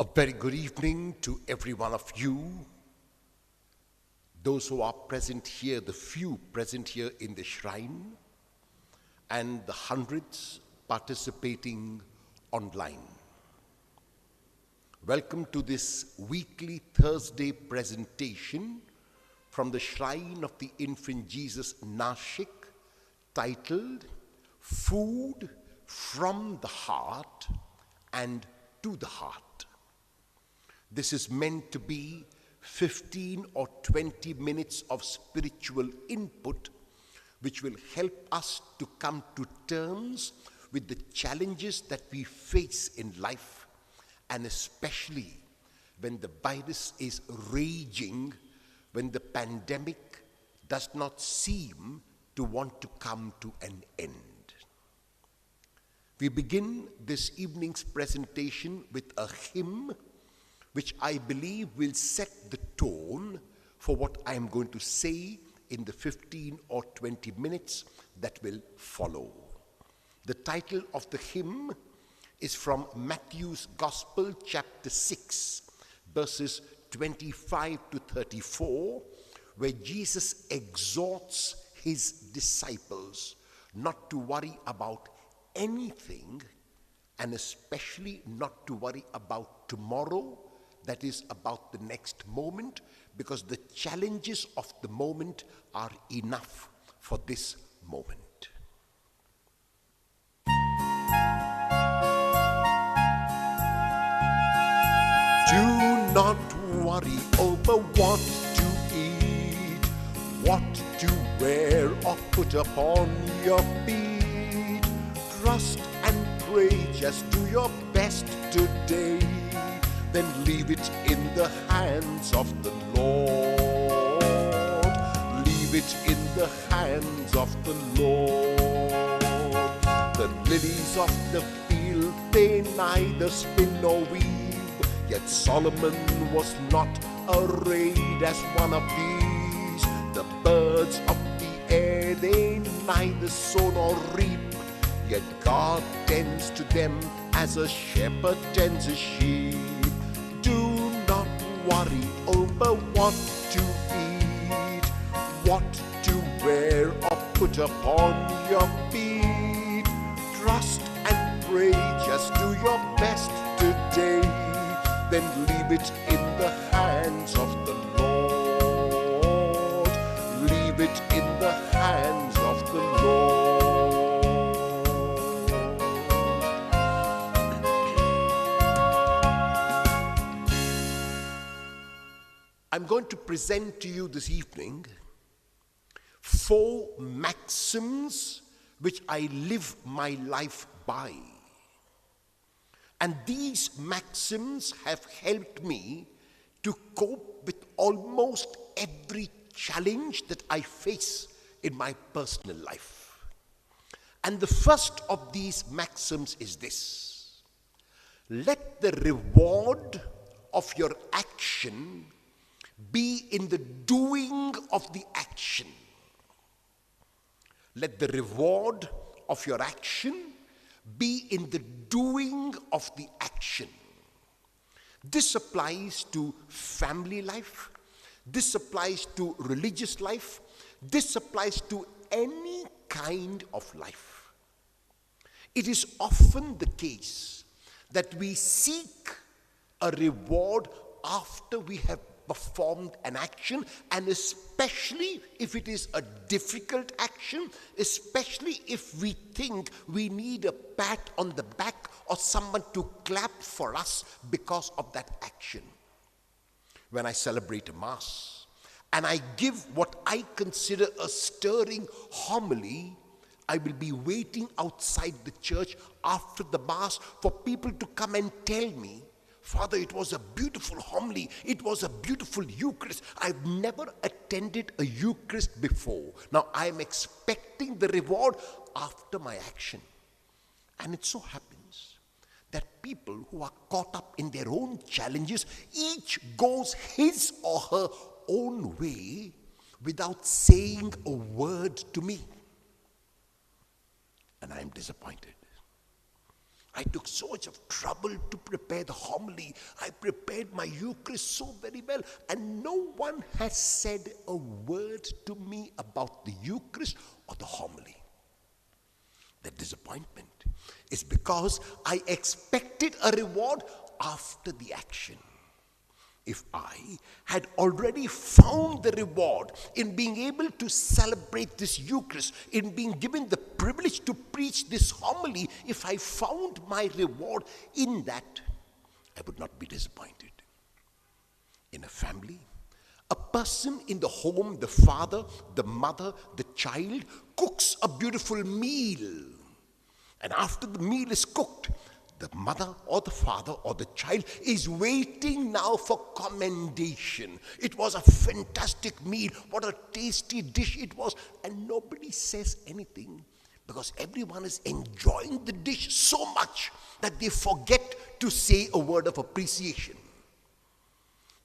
A very good evening to every one of you, those who are present here, the few present here in the shrine, and the hundreds participating online. Welcome to this weekly Thursday presentation from the Shrine of the Infant Jesus Nashik, titled Food from the Heart and to the Heart. This is meant to be 15 or 20 minutes of spiritual input which will help us to come to terms with the challenges that we face in life, and especially when the virus is raging, when the pandemic does not seem to want to come to an end. We begin this evening's presentation with a hymn which I believe will set the tone for what I am going to say in the 15 or 20 minutes that will follow. The title of the hymn is from Matthew's Gospel, chapter 6, verses 25 to 34, where Jesus exhorts his disciples not to worry about anything, and especially not to worry about tomorrow, that is about the next moment, because the challenges of the moment are enough for this moment. Do not worry over what to eat, what to wear or put upon your feet. Trust and pray, just do your best today. Then leave it in the hands of the Lord. Leave it in the hands of the Lord. The lilies of the field, they neither spin nor weave, yet Solomon was not arrayed as one of these. The birds of the air, they neither sow nor reap, yet God tends to them as a shepherd tends a sheep. Do not worry over what to eat, what to wear or put upon your feet. Trust and pray, just do your best today. Then leave it in the hands of the Lord. Leave it in the hands of the Lord. I'm going to present to you this evening 4 maxims which I live my life by. And these maxims have helped me to cope with almost every challenge that I face in my personal life. And the first of these maxims is this: let the reward of your action be in the doing of the action. Let the reward of your action be in the doing of the action. This applies to family life. This applies to religious life. This applies to any kind of life. It is often the case that we seek a reward after we have performed an action, and especially if it is a difficult action, especially if we think we need a pat on the back or someone to clap for us because of that action. When I celebrate a Mass and I give what I consider a stirring homily, I will be waiting outside the church after the Mass for people to come and tell me, Father, it was a beautiful homily. It was a beautiful Eucharist. I've never attended a Eucharist before. Now I am expecting the reward after my action. And it so happens that people who are caught up in their own challenges, each goes his or her own way without saying a word to me. And I am disappointed. I I took so much of trouble to prepare the homily. I prepared my Eucharist so very well. And no one has said a word to me about the Eucharist or the homily. The disappointment is because I expected a reward after the action. If I had already found the reward in being able to celebrate this Eucharist, in being given the privilege to preach this homily, if I found my reward in that, I would not be disappointed. In a family, a person in the home, the father, the mother, the child, cooks a beautiful meal. And after the meal is cooked, the mother or the father or the child is waiting now for commendation. It was a fantastic meal. What a tasty dish it was. And nobody says anything because everyone is enjoying the dish so much that they forget to say a word of appreciation.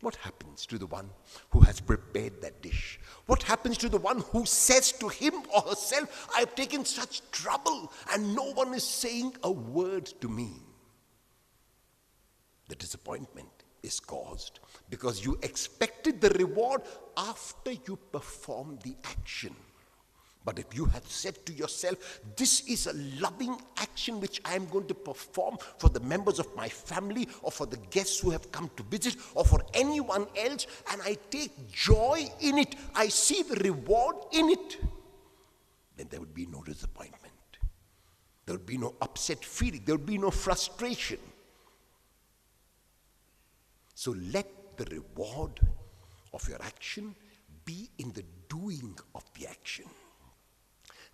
What happens to the one who has prepared that dish? What happens to the one who says to him or herself, I've taken such trouble and no one is saying a word to me? The disappointment is caused because you expected the reward after you performed the action. But if you had said to yourself, this is a loving action which I am going to perform for the members of my family or for the guests who have come to visit or for anyone else, and I take joy in it, I see the reward in it, then there would be no disappointment. There would be no upset feeling. There would be no frustration. So let the reward of your action be in the doing of the action.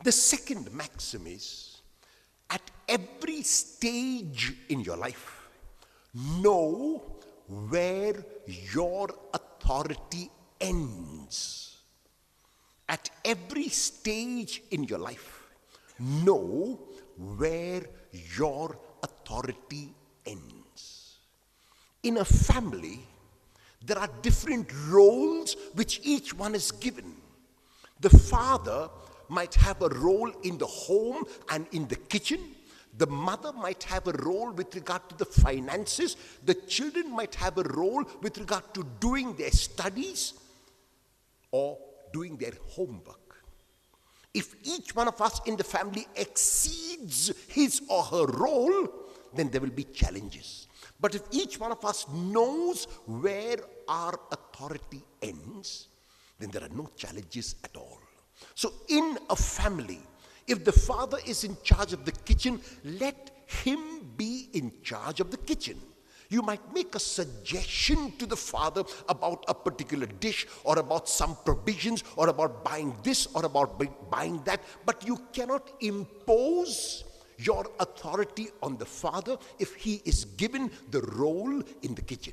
The second maxim is, at every stage in your life, know where your authority ends. At every stage in your life, know where your authority ends. In a family, there are different roles which each one is given. The father might have a role in the home and in the kitchen. The mother might have a role with regard to the finances. The children might have a role with regard to doing their studies or doing their homework. If each one of us in the family exceeds his or her role, then there will be challenges. But if each one of us knows where our authority ends, then there are no challenges at all. So in a family, if the father is in charge of the kitchen, let him be in charge of the kitchen. You might make a suggestion to the father about a particular dish or about some provisions or about buying this or about buying that, but you cannot impose your authority on the father if he is given the role in the kitchen.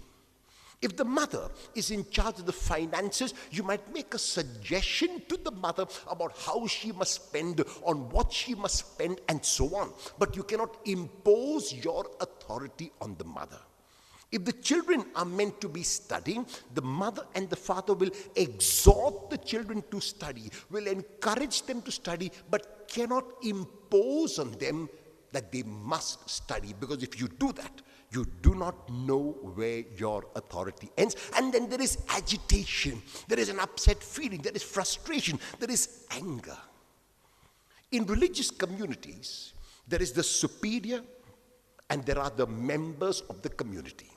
If the mother is in charge of the finances, you might make a suggestion to the mother about how she must spend, on what she must spend, and so on. But you cannot impose your authority on the mother. If the children are meant to be studying, the mother and the father will exhort the children to study, will encourage them to study, but cannot impose on them that they must study. Because if you do that, you do not know where your authority ends. And then there is agitation, there is an upset feeling, there is frustration, there is anger. In religious communities, there is the superior and there are the members of the community.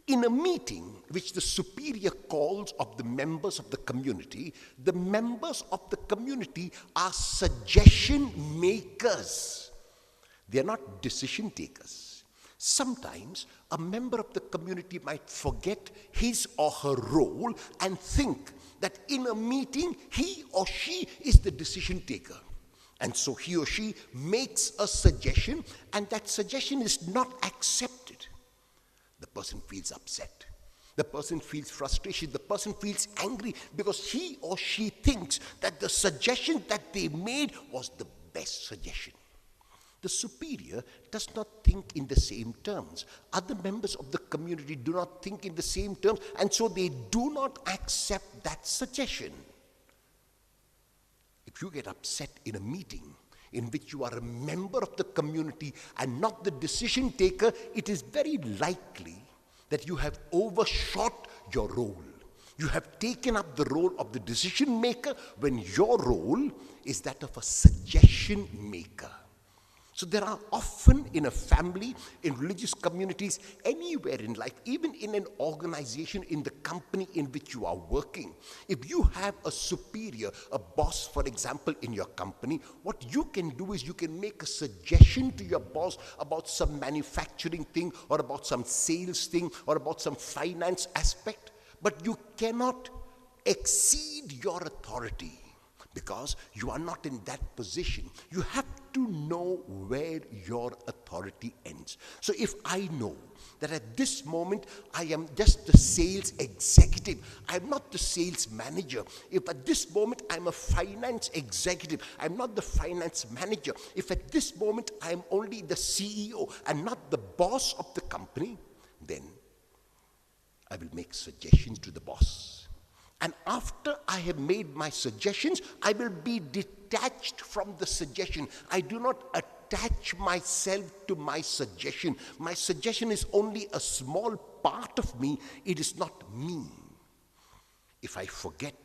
In a meeting which the superior calls of the members of the members of the community are suggestion makers. They are not decision takers. Sometimes a member of the community might forget his or her role and think that in a meeting he or she is the decision taker. And so he or she makes a suggestion and that suggestion is not accepted. The person feels upset. The person feels frustration. The person feels angry because he or she thinks that the suggestion that they made was the best suggestion. The superior does not think in the same terms. Other members of the community do not think in the same terms, and so they do not accept that suggestion. If you get upset in a meeting, in which you are a member of the community and not the decision taker, it is very likely that you have overshot your role. You have taken up the role of the decision maker when your role is that of a suggestion maker. So there are often in a family, in religious communities, anywhere in life, even in an organization, in the company in which you are working, if you have a superior, a boss, for example, in your company, what you can do is you can make a suggestion to your boss about some manufacturing thing or about some sales thing or about some finance aspect, but you cannot exceed your authority. Because you are not in that position. You have to know where your authority ends. So if I know that at this moment I am just the sales executive, I am not the sales manager. If at this moment I am a finance executive, I am not the finance manager. If at this moment I am only the CEO and not the boss of the company, then I will make suggestions to the boss. And after I have made my suggestions, I will be detached from the suggestion. I do not attach myself to my suggestion. My suggestion is only a small part of me. It is not me. If I forget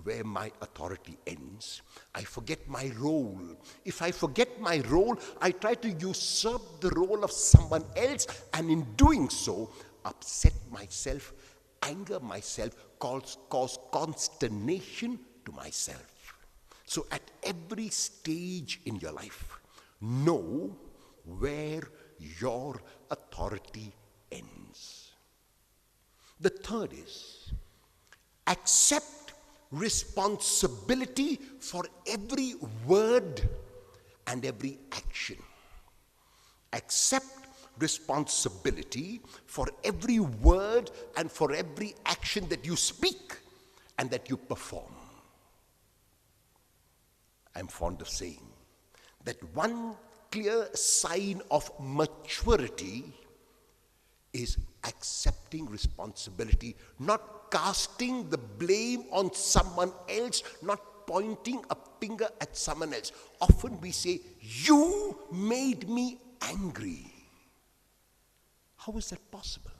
where my authority ends, I forget my role. If I forget my role, I try to usurp the role of someone else, and in doing so, upset myself, anger myself, cause consternation to myself. So at every stage in your life, know where your authority ends. The third is, accept responsibility for every word and every action. Accept responsibility for every word and for every action that you speak and that you perform. I'm fond of saying that one clear sign of maturity is accepting responsibility, not casting the blame on someone else, not pointing a finger at someone else. Often we say, "You made me angry." How is that possible?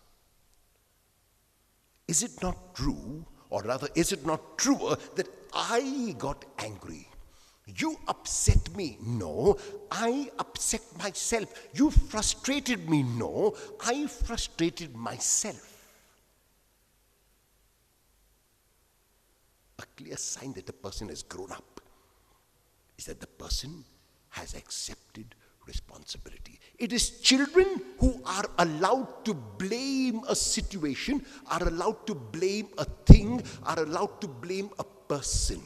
Is it not true, or rather, is it not truer that I got angry? You upset me? No, I upset myself. You frustrated me? No, I frustrated myself. A clear sign that the person has grown up is that the person has accepted responsibility. It is children who are allowed to blame a situation, are allowed to blame a thing, are allowed to blame a person.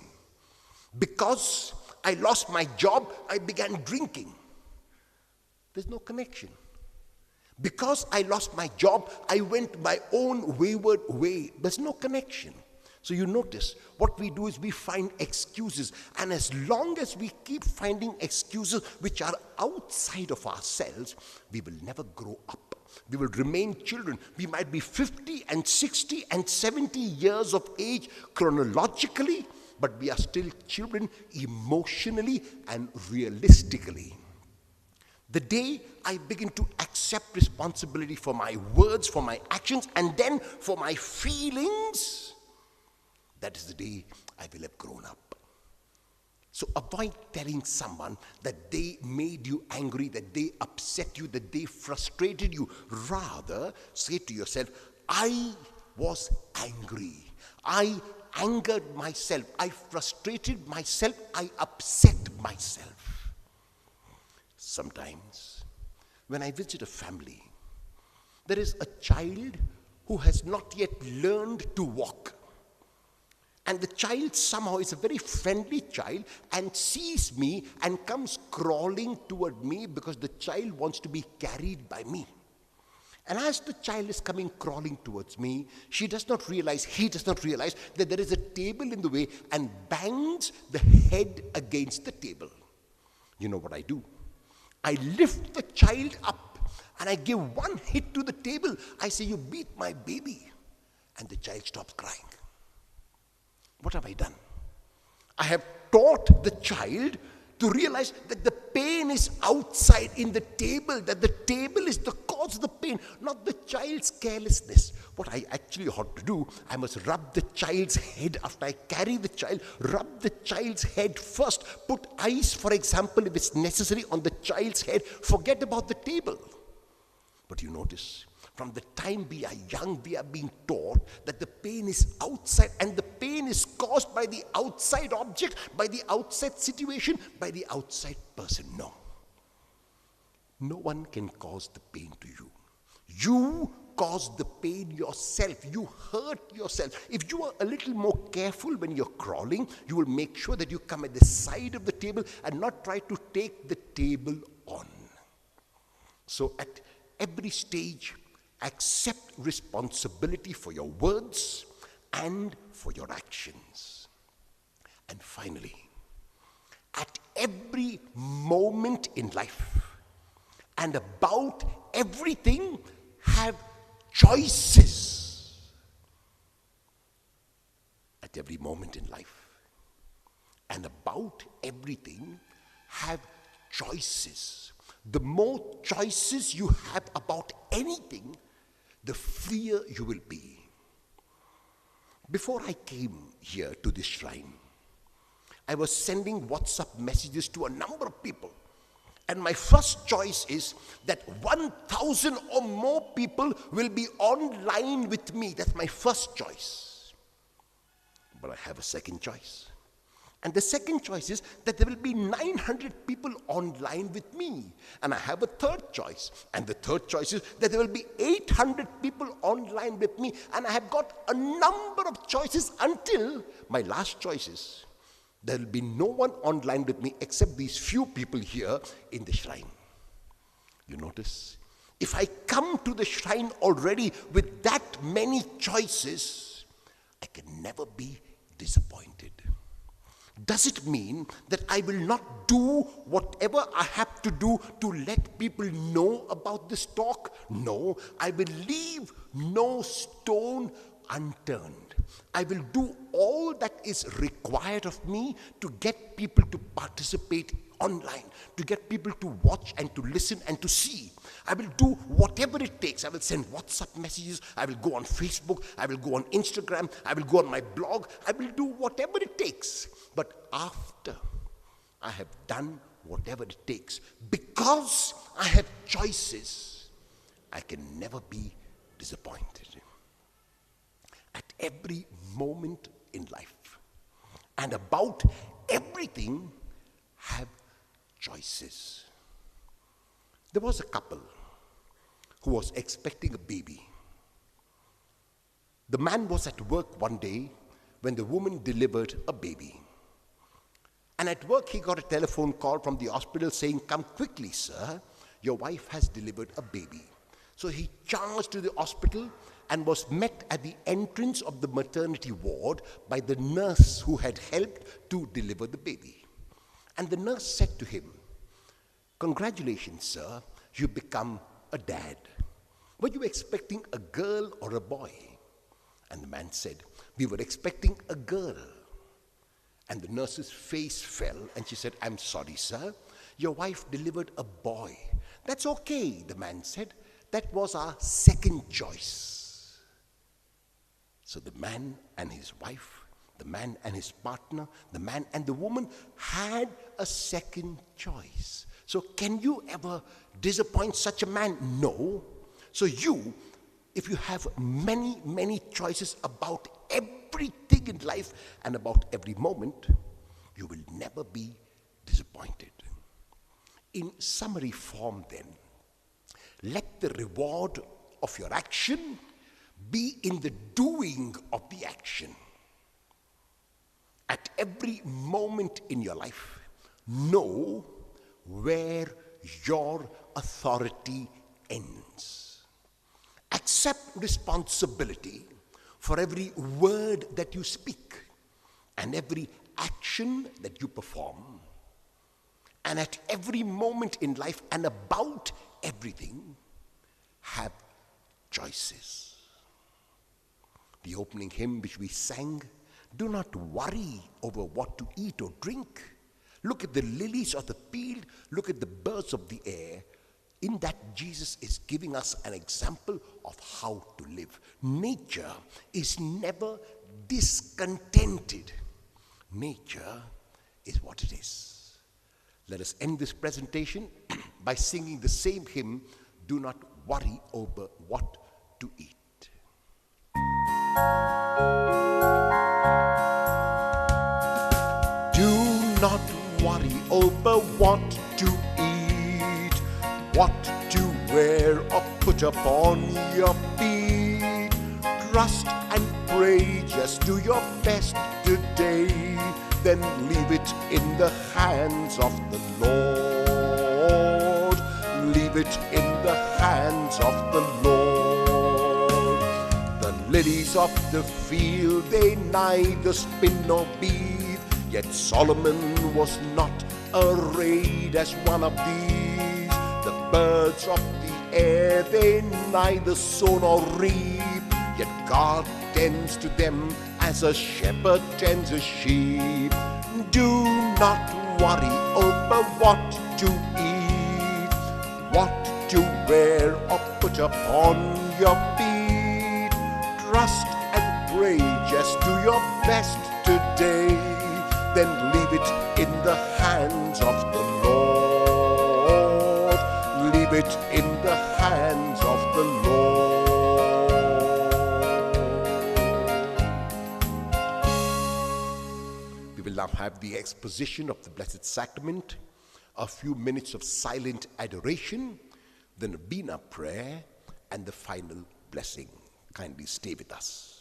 Because I lost my job, I began drinking. There's no connection. Because I lost my job, I went my own wayward way. There's no connection. So you notice, what we do is we find excuses. And as long as we keep finding excuses which are outside of ourselves, we will never grow up. We will remain children. We might be 50 and 60 and 70 years of age chronologically, but we are still children emotionally and realistically. The day I begin to accept responsibility for my words, for my actions, and then for my feelings, that is the day I will have grown up. So avoid telling someone that they made you angry, that they upset you, that they frustrated you. Rather, say to yourself, I was angry. I angered myself. I frustrated myself. I upset myself. Sometimes, when I visit a family, there is a child who has not yet learned to walk. And the child somehow is a very friendly child and sees me and comes crawling toward me because the child wants to be carried by me. And as the child is coming crawling towards me, he does not realize that there is a table in the way and bangs the head against the table. You know what I do? I lift the child up and I give one hit to the table. I say, "You beat my baby." And the child stops crying. What have I done? I have taught the child to realize that the pain is outside in the table, that the table is the cause of the pain, not the child's carelessness. What I actually ought to do, I must rub the child's head after I carry the child, rub the child's head first, put ice, for example, if it's necessary, on the child's head, forget about the table. But you notice, from the time we are young, we are being taught that the pain is outside, and the pain is caused by the outside object, by the outside situation, by the outside person. No. No one can cause the pain to you. You cause the pain yourself. You hurt yourself. If you are a little more careful when you're crawling, you will make sure that you come at the side of the table and not try to take the table on. So at every stage, accept responsibility for your words and for your actions. And finally, at every moment in life and about everything, have choices. At every moment in life and about everything, have choices. The more choices you have about anything, the freer you will be. Before I came here to this shrine, I was sending WhatsApp messages to a number of people. And my first choice is that 1,000 or more people will be online with me. That's my first choice. But I have a second choice. And the second choice is that there will be 900 people online with me. And I have a third choice. And the third choice is that there will be 800 people online with me. And I have got a number of choices until my last choice is there will be no one online with me except these few people here in the shrine. You notice? If I come to the shrine already with that many choices, I can never be disappointed. Does it mean that I will not do whatever I have to do to let people know about this talk? No, I will leave no stone unturned. I will do all that is required of me to get people to participate online, to get people to watch and to listen and to see. I will do whatever it takes. I will send WhatsApp messages. I will go on Facebook. I will go on Instagram. I will go on my blog. I will do whatever it takes. But after I have done whatever it takes, because I have choices, I can never be disappointed. At every moment in life and about everything, have choices. There was a couple who was expecting a baby. The man was at work one day when the woman delivered a baby. And at work he got a telephone call from the hospital saying, "Come quickly, sir, your wife has delivered a baby." So he charged to the hospital and was met at the entrance of the maternity ward by the nurse who had helped to deliver the baby. And the nurse said to him, "Congratulations, sir, you become a dad. Were you expecting a girl or a boy?" And the man said, "We were expecting a girl." And the nurse's face fell and she said, "I'm sorry, sir, your wife delivered a boy." "That's okay," the man said. "That was our second choice." So the man and his wife, the man and his partner, the man and the woman had a second choice. So can you ever disappoint such a man? No. So if you have many, many choices about everything in life and about every moment, you will never be disappointed. In summary form then, let the reward of your action be in the doing of the action. At every moment in your life, know where your authority ends. Accept responsibility for every word that you speak and every action that you perform. And at every moment in life and about everything, have choices. The opening hymn which we sang, "Do not worry over what to eat or drink, Look at the lilies of the field. Look at the birds of the air. In that, Jesus is giving us an example of how to live. Nature is never discontented. Nature is what it is. Let us end this presentation by singing the same hymn, Do Not Worry Over What to Eat. Do not worry over what to eat, what to wear or put upon your feet. Trust and pray, just do your best today, then leave it in the hands of the Lord. Leave it in the hands of the Lord. The lilies of the field, they neither spin nor weave, yet Solomon was not arrayed as one of these. The birds of the air, they neither sow nor reap, yet God tends to them as a shepherd tends a sheep. Do not worry over what to eat, what to wear or put upon your feet. Trust and pray, just do your best today, then leave it in the hands of the Lord. Leave it in the hands of the Lord. We will now have the exposition of the Blessed Sacrament, a few minutes of silent adoration, the Novena prayer, and the final blessing. Kindly stay with us.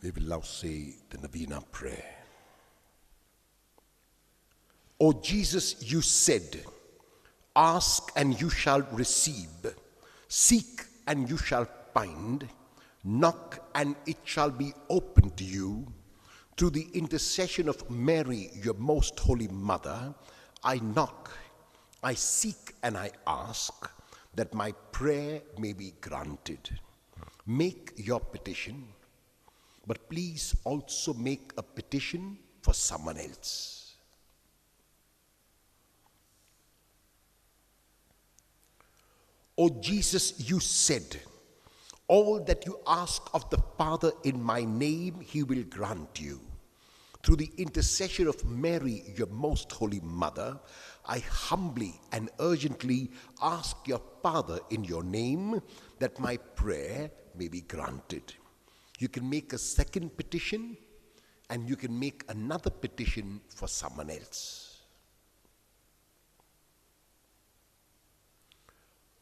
We will now say the Novena prayer. O Jesus, you said, ask and you shall receive, seek and you shall find, knock and it shall be opened to you. Through the intercession of Mary, your most holy mother, I knock, I seek and I ask that my prayer may be granted. Make your petition, but please also make a petition for someone else. O Jesus, you said, all that you ask of the Father in my name, he will grant you. Through the intercession of Mary, your most holy mother, I humbly and urgently ask your Father in your name that my prayer may be granted. You can make a second petition and you can make another petition for someone else.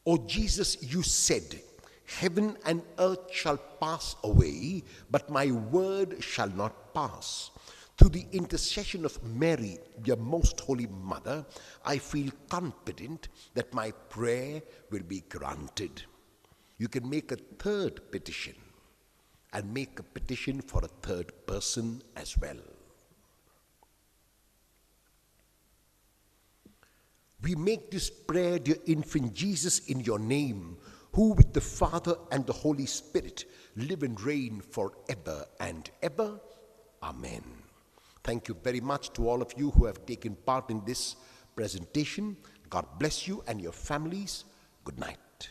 O Jesus, you said, heaven and earth shall pass away, but my word shall not pass. Through the intercession of Mary, your most holy mother, I feel confident that my prayer will be granted. You can make a third petition and make a petition for a third person as well. We make this prayer, dear infant Jesus, in your name, who with the Father and the Holy Spirit live and reign forever and ever. Amen. Thank you very much to all of you who have taken part in this presentation. God bless you and your families. Good night.